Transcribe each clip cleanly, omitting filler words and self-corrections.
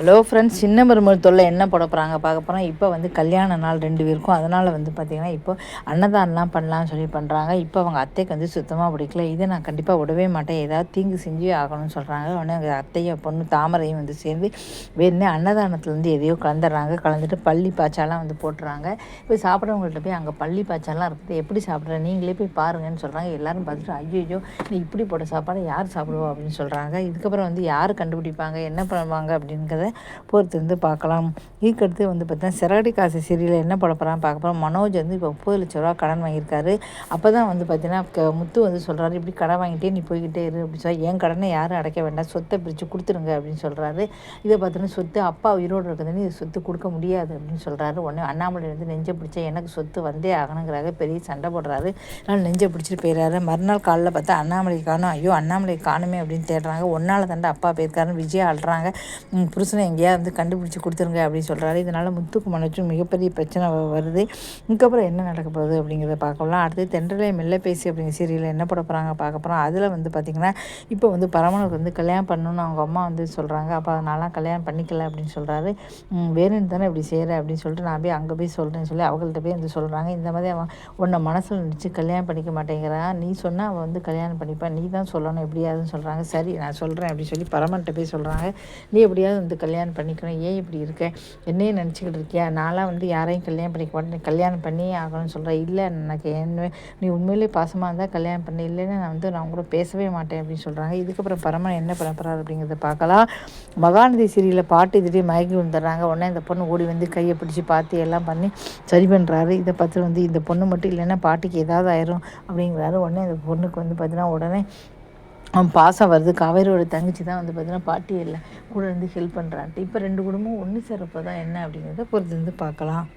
Hello friends, சின்ன மருமகள் தொல்லை என்ன போட போகிறாங்க பார்க்க போகிறோம். இப்போ வந்து கல்யாண நாள் 2 பேருக்கும். அதனால் வந்து பார்த்திங்கன்னா இப்போ அன்னதானம்லாம் பண்ணலான்னு சொல்லி பண்ணுறாங்க. இப்போ அவங்க அத்தைக்கு வந்து சுத்தமாக பிடிக்கல. இதை நான் கண்டிப்பாக விடவே மாட்டேன், ஏதாவது தீங்கு செஞ்சு ஆகணும்னு சொல்கிறாங்க. உடனே அவங்க அத்தையும் பொண்ணு தாமரையும் வந்து சேர்ந்து வேணுனே அன்னதானத்தில் வந்து எதையோ கலந்துடுறாங்க. கலந்துட்டு பள்ளி பாய்ச்சாலாம் வந்து போட்டுறாங்க. இப்போ சாப்பிட்றவங்கள்ட்ட போய் அங்கே பள்ளி பாய்ச்சாலாம் இருக்குது, எப்படி சாப்பிட்ற நீங்களே போய் பாருங்கன்னு சொல்கிறாங்க. எல்லோரும் பார்த்துட்டு ஐயோ நீ இப்படி போட்ட சாப்பாடை யார் சாப்பிடுவா அப்படின்னு சொல்கிறாங்க. இதுக்கப்புறம் வந்து யார் கண்டுபிடிப்பாங்க, என்ன பண்ணுவாங்க அப்படிங்கிறத பொறுத்து வந்து பார்க்கலாம். இதுக்கடுத்து வந்து பார்த்தீங்கன்னா சிறகடி காசு சீரியலில் என்ன பண்ண போகிறான்னு பார்க்க போகிறோம். மனோஜ் வந்து இப்போ 30 லட்ச ரூபா கடன் வாங்கியிருக்காரு. அப்போ தான் வந்து பார்த்தீங்கன்னா முத்து வந்து சொல்கிறாரு, இப்படி கடன் வாங்கிட்டே நீ போய்கிட்டே இரு அப்படின்னு சொல்லி, என் கடனை யாரும் அடைக்க வேண்டாம், சொத்தை பிரித்து கொடுத்துருங்க அப்படின்னு சொல்கிறாரு. இதை பார்த்தீங்கன்னா சொத்து அப்பா உயிரோடு இருக்குதுன்னு இது சொத்து கொடுக்க முடியாது அப்படின்னு சொல்கிறாரு. உடனே அண்ணாமலை வந்து நெஞ்சை பிடிச்சா எனக்கு சொத்து வந்தே ஆகணுங்கிறாங்க, பெரிய சண்டை போடுறாரு. அதனால் நெஞ்சை பிடிச்சிட்டு போயிடுறாரு. மறுநாள் காலையில் பார்த்தா அண்ணாமலை காணும். ஐயோ அண்ணாமலை காணுமே அப்படின்னு தேடுறாங்க. ஒன்றால் தாண்டா அப்பா போயிருக்காருன்னு விஜயா அழுறாங்க. புருஷனை எங்கேயா வந்து கண்டுபிடிச்சி கொடுத்துருங்க அப்படின்னு சொல்கிறாரு. இதனால் முத்துக்கு மனோஜும் மிகப்பெரிய பிரச்சனை வருது. இதுக்கப்புறம் என்ன நடக்க போகுது அப்படிங்கிறத பார்க்கலாம். அடுத்து தென்றலை மெல்ல பேசி அப்படிங்கிற சீரியலில் என்ன போட போகிறாங்க பார்க்க போகிறோம். அதில் வந்து பார்த்திங்கன்னா இப்போ வந்து பரமனுக்கு வந்து கல்யாணம் பண்ணணும்னு அவங்க அம்மா வந்து சொல்கிறாங்க. அப்போ அதனாலாம் கல்யாணம் பண்ணிக்கல அப்படின்னு சொல்கிறாரு. வேணும்னு தானே இப்படி செய்கிற அப்படின்னு சொல்லிட்டு நான் போய் அங்கே போய் சொல்கிறேன்னு சொல்லி அவங்கள்ட்ட போய் வந்து சொல்கிறாங்க. இந்த மாதிரி அவன் உன்னை மனசில் நினச்சி கல்யாணம் பண்ணிக்க மாட்டேங்கிறான், நீ சொன்னால் அவன் வந்து கல்யாணம் பண்ணிப்பான், நீ தான் சொல்லணும் எப்படியாதுன்னு சொல்கிறாங்க. சரி நான் சொல்கிறேன் அப்படின்னு சொல்லி பரமன்ட்ட போய் சொல்கிறாங்க. நீ எப்படியாவது வந்து கல்யாணம் பண்ணிக்கணும், ஏன் இப்படி இருக்க, என்னையே நினச்சிக்கிட்டு இருக்கியா, நான்லாம் வந்து யாரையும் கல்யாணம் பண்ணிக்க மாட்டேன், கல்யாணம் பண்ணியே ஆகணும்னு சொல்கிறேன். இல்லை எனக்கு என்ன நீ உண்மையிலே பாசமாக இருந்தால் கல்யாணம் பண்ணி, இல்லைன்னா நான் கூட பேசவே மாட்டேன் அப்படின்னு சொல்கிறாங்க. இதுக்கப்புறம் பரமன் என்ன பண்ண போகிறாரு அப்படிங்கிறத பார்க்கலாம். மகாநதி சீரியலில் பாட்டு திடீர் மயக்கி வந்துடுறாங்க. உடனே இந்த பொண்ணு ஓடி வந்து கையை பிடிச்சி பார்த்து எல்லாம் பண்ணி சரி பண்ணுறாரு. இதை பார்த்து வந்து இந்த பொண்ணு மட்டும் இல்லைன்னா பாட்டிக்கு ஏதாவது ஆயிரும் அப்படிங்கிறாரு. உடனே இந்த பொண்ணுக்கு வந்து பார்த்தீங்கன்னா உடனே அவன் பாசம் வருது. காவேரியோட தங்கச்சி தான் வந்து பார்த்தீங்கன்னா பாட்டி இல்லை கூட இருந்து ஹெல்ப் பண்ணுறான்ட்டு. இப்போ 2 குடும்பம் ஒன்று சேரப்போ தான் என்ன அப்படிங்கிறத பொறுத்து வந்து பார்க்கலாம்.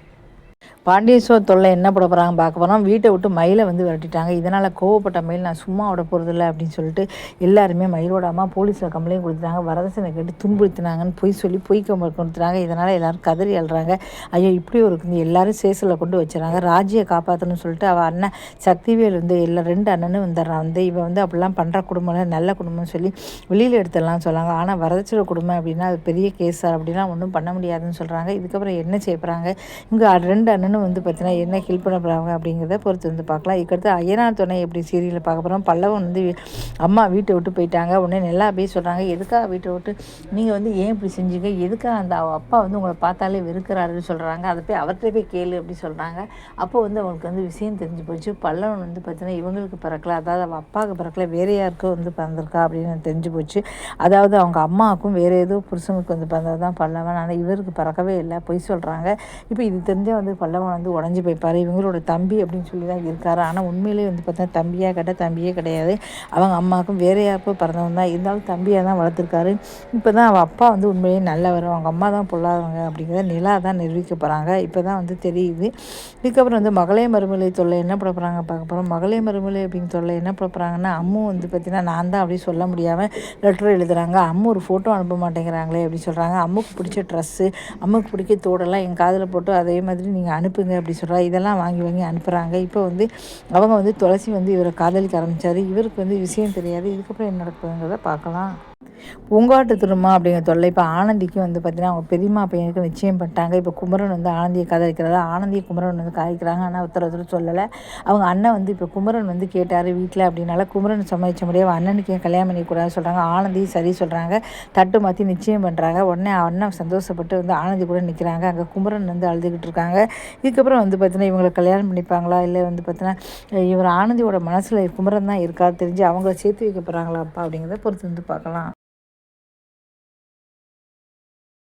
பாண்டியேஸ்வர் தொல்லை என்ன போட போகிறாங்க பார்க்க போகிறோம். வீட்டை விட்டு மயிலை வந்து விரட்டிட்டாங்க. இதனால் கோவப்பட்ட மயில் நான் சும்மா விட போகிறதில்ல அப்படின்னு சொல்லிட்டு எல்லாருமே மயிலோட அம்மா போலீஸில் கம்ப்ளைண்ட் கொடுத்துட்டாங்க. வரதட்சணை கேட்டு துன்புறுத்தினாங்கன்னு பொய் கொடுத்துட்டாங்க. இதனால் எல்லோரும் கதறி அழுறாங்க. ஐயோ இப்படி ஒரு எல்லோரும் சேசில் கொண்டு வச்சுறாங்க. ராஜியை காப்பாற்றணும்னு சொல்லிட்டு அவள் அண்ணன் சக்திவேல் வந்து 2 அண்ணனும் வந்துடுறான். வந்து இவன் வந்து அப்படிலாம் பண்ணுற குடும்பம் நல்ல குடும்பம்னு சொல்லி வெளியில் எடுத்துடலாம் சொல்லாங்க. ஆனால் வரதட்சணை குடும்பம் அப்படின்னா அது பெரிய கேஸ் அப்படிலாம் ஒன்றும் பண்ண முடியாதுன்னு சொல்கிறாங்க. இதுக்கப்புறம் என்ன செய்ய போகிறாங்க, இங்கே 2 அண்ணனும் வந்து பார்த்தீங்கன்னா என்ன ஹெல்ப் பண்ண போகிறாங்க அப்படிங்கிறத பொறுத்து வந்து பார்க்கலாம். இதுக்கடுத்து ஐயனார் துணை எப்படி சீரியலில் பார்க்க போகிறோம். பல்லவன் வந்து அம்மா வீட்டை விட்டு போயிட்டாங்க. உடனே நல்லா அப்படியே சொல்கிறாங்க, எதுக்காக வீட்டை விட்டு நீங்கள் வந்து ஏன் இப்படி செஞ்சீங்க, எதுக்காக அந்த அப்பா வந்து உங்களை பார்த்தாலே வெறுக்கிறாருன்னு சொல்கிறாங்க, அதை போய் அவர்கிட்ட போய் கேளு அப்படி சொல்கிறாங்க. அப்போ வந்து அவங்களுக்கு வந்து விஷயம் தெரிஞ்சு போச்சு. பல்லவன் வந்து பார்த்தீங்கன்னா இவங்களுக்கு பிறக்கல, அதாவது அவள் அப்பாவுக்கு பிறக்கல, வேறு யாருக்கும் வந்து பிறந்திருக்கா அப்படின்னு தெரிஞ்சு போச்சு. அதாவது அவங்க அம்மாவுக்கும் வேறு ஏதோ புருஷனுக்கு வந்து பிறந்தது தான் பல்லவன், ஆனால் இவருக்கு பிறக்கவே இல்லை, பொய் சொல்கிறாங்க. இப்போ இது தெரிஞ்சால் வந்து பல்லவன் வந்து உடஞ்சி போய்ப்பார். இவங்களோட தம்பி அப்படின்னு சொல்லி தான் இருக்காரு. ஆனால் உண்மையிலே வந்து பார்த்தா தம்பியே கிடையாது. அவங்க அம்மாவுக்கும் வேற யாருக்கும் பிறந்தவங்க தான், இருந்தாலும் தம்பியாக தான் வளர்த்துருக்காரு. இப்போ தான் அவள் அப்பா வந்து உண்மையிலே நல்லவர், அவங்க அம்மா தான் பொல்லாதவங்க அப்படிங்கிறத நிலா தான் நிரூபிக்க போகிறாங்க. இப்போ தான் வந்து தெரியுது. இதுக்கப்புறம் வந்து மகளே மறுமலை தொல்லை என்ன பண்ண போகிறாங்க பார்க்க போகிறோம். மகளே மறுமலை அப்படின்னு தொல்லை என்ன பண்ண போகிறாங்கன்னா, அம்மு வந்து பார்த்தீங்கன்னா நான் தான் அப்படி சொல்ல முடியாமல் லெட்டர் எழுதுகிறாங்க. அம்மு ஒரு ஃபோட்டோ அனுப்ப மாட்டேங்கிறாங்களே அப்படின்னு சொல்கிறாங்க. அம்முக்கு பிடிச்ச ட்ரெஸ்ஸு, அம்முக்கு பிடிக்க தோடெல்லாம் என் காதில் போட்டு அதே மாதிரி நீங்கள் அனுப்புங்க அப்படி சொல்கிறா. இதெல்லாம் வாங்கி அனுப்புகிறாங்க. இப்போ வந்து அவங்க வந்து துளசி வந்து இவரை காதலிக்க ஆரம்பித்தார். இவருக்கு வந்து விஷயம் தெரியாது. இதுக்கப்புறம் என்ன நடக்குதுங்கிறத பார்க்கலாம். பூங்காட்டு திருமா அப்படிங்கிற தொல்லை இப்போ ஆனந்திக்கு வந்து பார்த்தீங்கன்னா அவங்க பெரியம்மா பையனுக்கு நிச்சயம் பண்ணிட்டாங்க. இப்போ குமரன் வந்து ஆனந்தியை காதலிக்கிறாரு. ஆனந்தியை குமரன் வந்து காதலிக்கிறாங்க. ஆனால் ஒருத்தர் சொல்லலை. அவங்க அண்ணன் வந்து இப்போ குமரன் வந்து கேட்டார் வீட்டில் அப்படின்னால குமரன் சமாளித்த முடியாது. அண்ணனுக்கு ஏன் கல்யாணம் பண்ணிக்கூடாதுன்னு சொல்கிறாங்க. ஆனந்தி சரி சொல்கிறாங்க. தட்டு மாற்றி நிச்சயம் பண்ணுறாங்க. உடனே அண்ணன் சந்தோஷப்பட்டு வந்து ஆனந்தி கூட நிற்கிறாங்க. அங்கே குமரன் வந்து அழுதுகிட்டு இருக்காங்க. இதுக்கப்புறம் வந்து பார்த்தீங்கன்னா இவங்களை கல்யாணம் பண்ணிப்பாங்களா, இல்லை வந்து பார்த்தீங்கன்னா இவர் ஆனந்தியோட மனசில் குமரன் தான் இருக்கா தெரிஞ்சு அவங்கள சேர்த்து வைக்க போகிறாங்களா அப்பா அப்படிங்கிறத பொறுத்து வந்து பார்க்கலாம்.